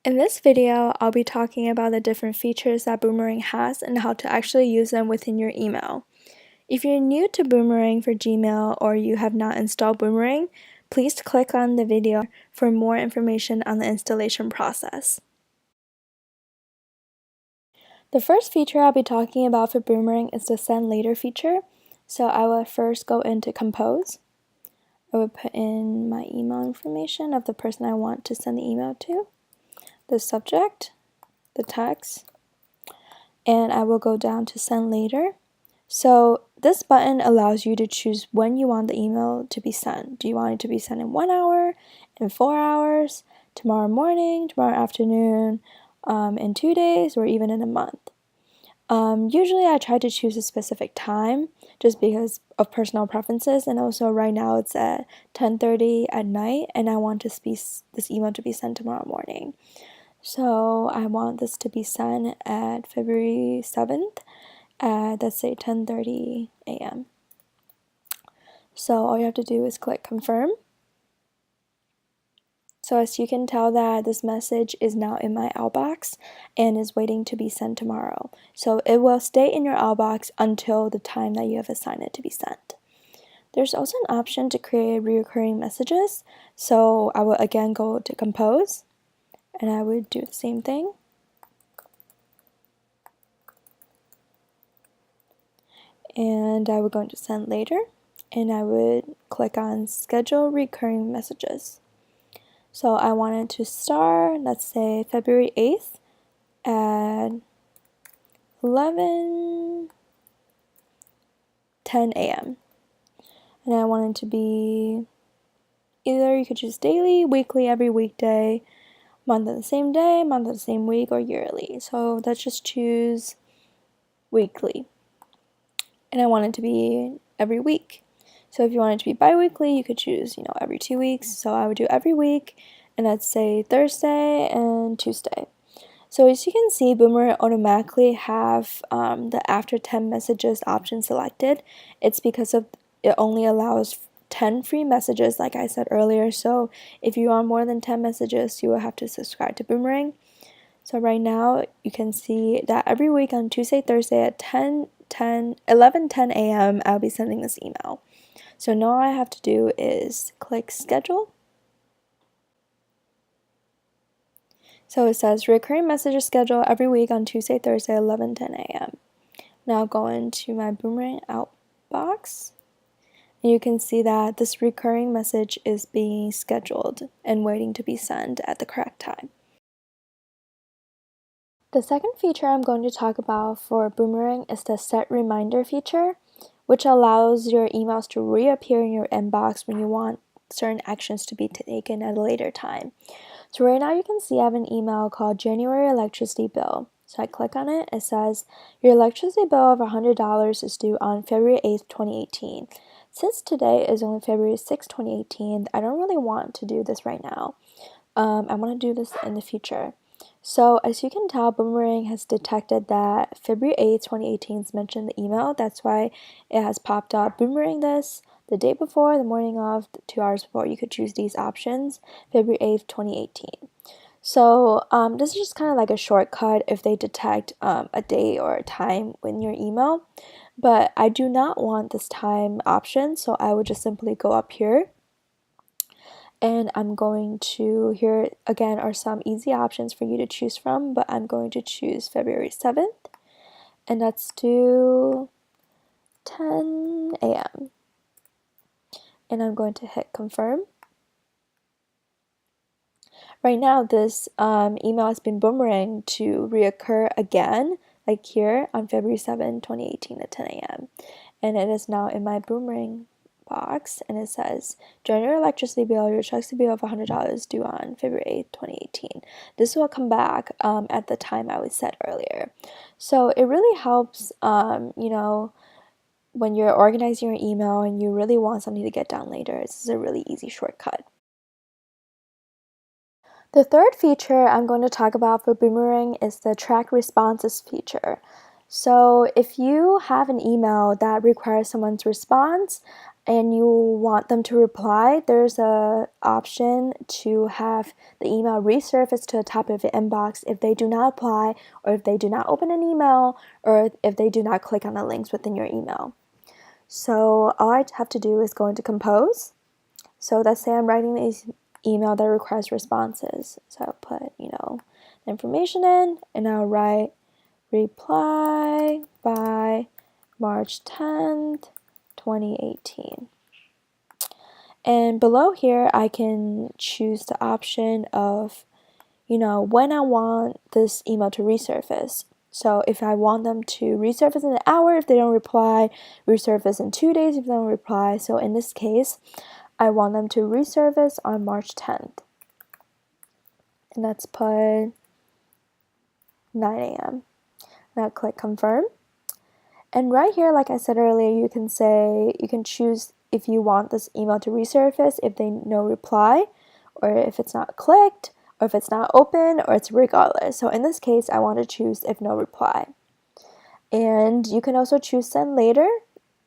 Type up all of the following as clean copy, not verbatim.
In this video, I'll be talking about the different features that Boomerang has and how to actually use them within your email. If you're new to Boomerang for Gmail or you have not installed Boomerang, please click on the video for more information on the installation process. The first feature I'll be talking about for Boomerang is the Send Later feature. So I will first go into Compose. I would put in my email information of the person I want to send the email to, the subject, the text, and I will go down to Send Later. So this button allows you to choose when you want the email to be sent. Do you want it to be sent in 1 hour, in 4 hours, tomorrow morning, tomorrow afternoon, in 2 days, or even in a month? Usually I try to choose a specific time just because of personal preferences, and also right now it's at 10:30 at night and I want this email to be sent tomorrow morning. So I want this to be sent at February 7th at, let's say, 10:30 a.m. So all you have to do is click confirm. So as you can tell that this message is now in my outbox and is waiting to be sent tomorrow. So it will stay in your outbox until the time that you have assigned it to be sent. There's also an option to create recurring messages. So I will again go to compose and I would do the same thing. And I would go into Send Later and I would click on Schedule Recurring Messages. So I wanted to start, let's say, February 8th at 11:10 a.m. And I wanted to be either you could choose daily, weekly, every weekday, month of the same day, month of the same week, or yearly. So let's just choose weekly. And I want it to be every week. So if you want it to be bi-weekly, you could choose, every 2 weeks. So I would do every week, and let's say Thursday and Tuesday. So as you can see, Boomerang automatically have the after 10 messages option selected. It's because it only allows 10 free messages, like I said earlier. So if you want more than 10 messages, you will have to subscribe to Boomerang. So right now, you can see that every week on Tuesday, Thursday at 11:10 a.m., I'll be sending this email. So now all I have to do is click schedule. So it says recurring messages schedule every week on Tuesday, Thursday, 11:10 a.m. Now go into my Boomerang outbox. And you can see that this recurring message is being scheduled and waiting to be sent at the correct time. The second feature I'm going to talk about for Boomerang is the Set Reminder feature, which allows your emails to reappear in your inbox when you want certain actions to be taken at a later time. So right now you can see I have an email called January electricity bill. So I click on it. It says your electricity bill of $100 is due on February 8th, 2018. Since today is only February 6th, 2018, I don't really want to do this right now. I want to do this in the future. So as you can tell, Boomerang has detected that February 8th, 2018 is mentioned in the email. That's why it has popped up Boomerang this the day before, the morning of, 2 hours before. You could choose these options, February 8th, 2018. So this is just kind of like a shortcut if they detect a day or a time in your email. But I do not want this time option, so I would just simply go up here. And I'm going to, here again are some easy options for you to choose from, but I'm going to choose February 7th. And let's do 10 a.m. And I'm going to hit confirm. Right now, this email has been boomeranged to reoccur again, like here on February 7, 2018 at 10 a.m. And it is now in my Boomerang box, and it says, during your electricity bill, your electricity bill of $100 due on February 8th, 2018. This will come back at the time I was set earlier. So it really helps, when you're organizing your email and you really want something to get done later. This is a really easy shortcut. The third feature I'm going to talk about for Boomerang is the track responses feature. So if you have an email that requires someone's response and you want them to reply, there's a option to have the email resurface to the top of your inbox if they do not apply, or if they do not open an email, or if they do not click on the links within your email. So all I have to do is go into compose. So let's say I'm writing an email that requires responses. So I'll put, the information in, and I'll write reply by March 10th, 2018. And below here, I can choose the option of, when I want this email to resurface. So if I want them to resurface in an hour if they don't reply, resurface in 2 days if they don't reply. So in this case, I want them to resurface on March 10th. And that's put 9 a.m. Now click confirm. And right here, like I said earlier, you can choose if you want this email to resurface if they no reply, or if it's not clicked, or if it's not open, or it's regardless. So in this case, I want to choose if no reply. And you can also choose send later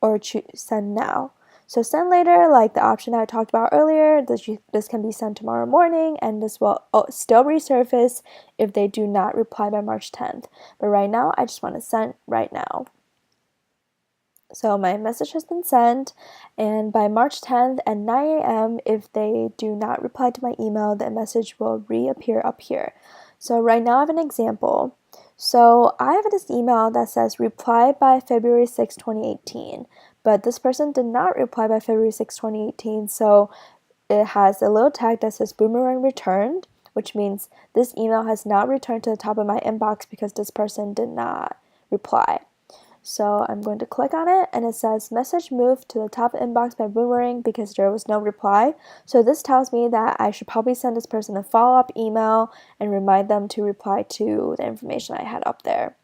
or choose send now. So send later, like the option I talked about earlier, this can be sent tomorrow morning, and this will still resurface if they do not reply by March 10th. But right now, I just want to send right now. So my message has been sent, and by March 10th at 9 a.m., if they do not reply to my email, the message will reappear up here. So right now I have an example. So I have this email that says reply by February 6, 2018, but this person did not reply by February 6, 2018, so it has a little tag that says Boomerang returned, which means this email has not returned to the top of my inbox because this person did not reply. So I'm going to click on it, and it says message moved to the top inbox by Boomerang because there was no reply. So this tells me that I should probably send this person a follow-up email and remind them to reply to the information I had up there.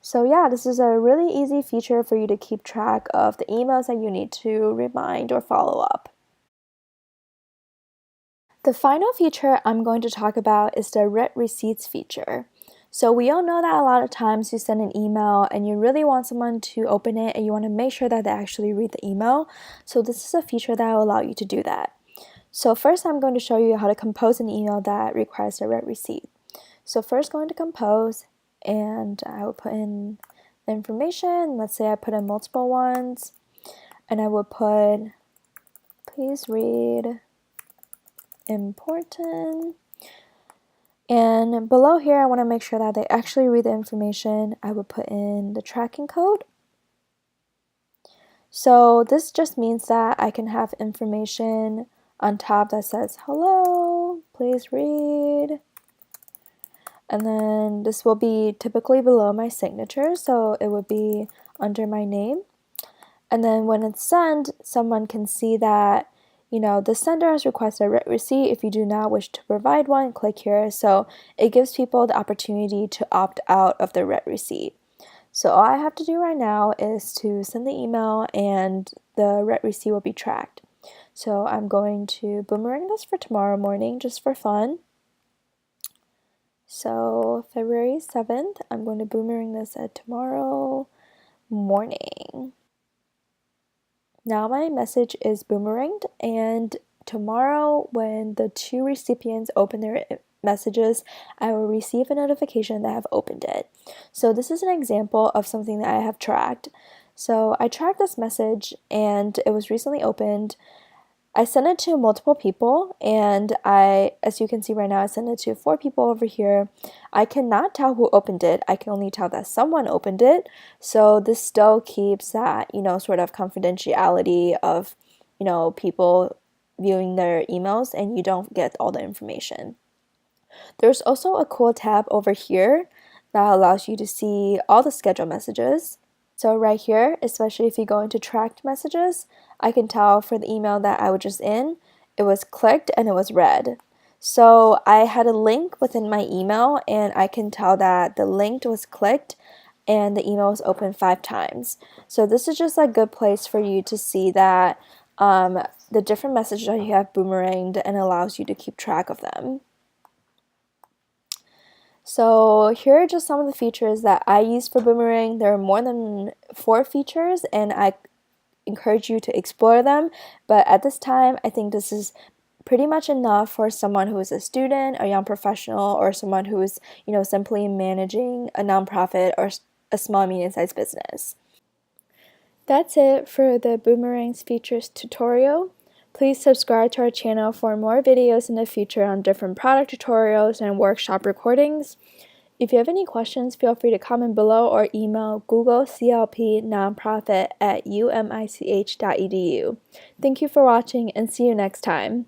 So yeah, this is a really easy feature for you to keep track of the emails that you need to remind or follow up. The final feature I'm going to talk about is the read receipts feature. So we all know that a lot of times you send an email and you really want someone to open it, and you want to make sure that they actually read the email. So this is a feature that will allow you to do that. So first I'm going to show you how to compose an email that requires a read receipt. So first going to compose, and I will put in the information. Let's say I put in multiple ones, and I will put please read important. And below here, I want to make sure that they actually read the information. I would put in the tracking code. So this just means that I can have information on top that says, hello, please read. And then this will be typically below my signature, so it would be under my name. And then when it's sent, someone can see that the sender has requested a read receipt. If you do not wish to provide one, click here. So it gives people the opportunity to opt out of the read receipt. So all I have to do right now is to send the email, and the read receipt will be tracked. So I'm going to boomerang this for tomorrow morning just for fun. So February 7th, I'm going to boomerang this at tomorrow morning. Now my message is boomeranged, and tomorrow when the two recipients open their messages, I will receive a notification that I have opened it. So this is an example of something that I have tracked. So I tracked this message, and it was recently opened. I sent it to multiple people, and as you can see right now, I sent it to 4 people over here. I cannot tell who opened it. I can only tell that someone opened it. So this still keeps that, sort of confidentiality of, people viewing their emails, and you don't get all the information. There's also a cool tab over here that allows you to see all the scheduled messages. So right here, especially if you go into tracked messages, I can tell for the email that I was just in, it was clicked and it was read. So I had a link within my email, and I can tell that the link was clicked and the email was opened 5 times. So this is just a good place for you to see that the different messages that you have boomeranged, and allows you to keep track of them. So here are just some of the features that I use for Boomerang. There are more than 4 features, and encourage you to explore them. But at this time, I think this is pretty much enough for someone who is a student, a young professional, or someone who is, simply managing a nonprofit or a small medium-sized business. That's it for the Boomerang's features tutorial. Please subscribe to our channel for more videos in the future on different product tutorials and workshop recordings. If you have any questions, feel free to comment below or email googleclpnonprofit@umich.edu. Thank you for watching and see you next time.